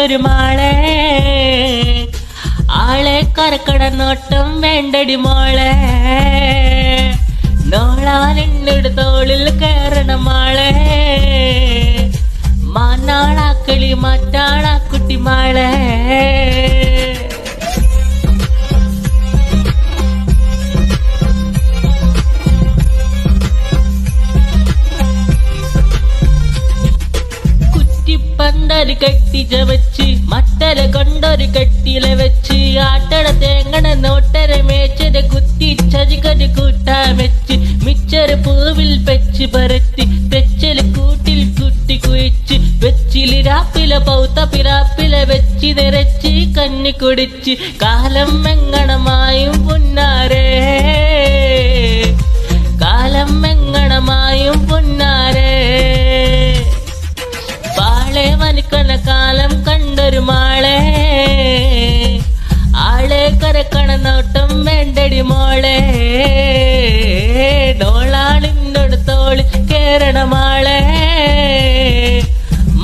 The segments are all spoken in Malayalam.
കണ്ടൊരു മാളെ ആളെ കറക്കട നോട്ടം വേണ്ടടി മോളെ നോളാനെന്നോട് തോളിൽ കയറണ മാളെ മാനാളാക്കളി മറ്റാളാ കുട്ടി മാളെ പന്തൊരു കെട്ടി ചവച്ച് മട്ടര കൊണ്ടൊരു കെട്ടില വെച്ച് ആട്ടട തേങ്ങണ നോട്ടര മേച്ചര കുത്തി ചതികൊരു കൂട്ടാൻ വെച്ച് മിച്ചറ് പൂവിൽ വെച്ച് പരത്തി തെച്ചല് കൂട്ടിൽ കുട്ടി കുഴിച്ച് വെച്ചില് രാപ്പില പൗത്ത പിറാപ്പില വെച്ച് നിറച്ച് കഞ്ഞി കുടിച്ച് കാലം എങ്ങണമായും പുന്നാരേ കാലം എങ്ങണമായും പുന്നാരേ പാളെ വനിക്കണ കാലം കണ്ടൊരു മാളെ ആളെ കരക്കണ നോട്ടം വേണ്ടടി മോളെ ഡോളാളിന്നോട് തോളി കേറണ മാളെ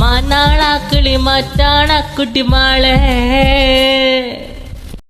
മാനാളാക്കിളി മറ്റാണ കുട്ടി മാളെ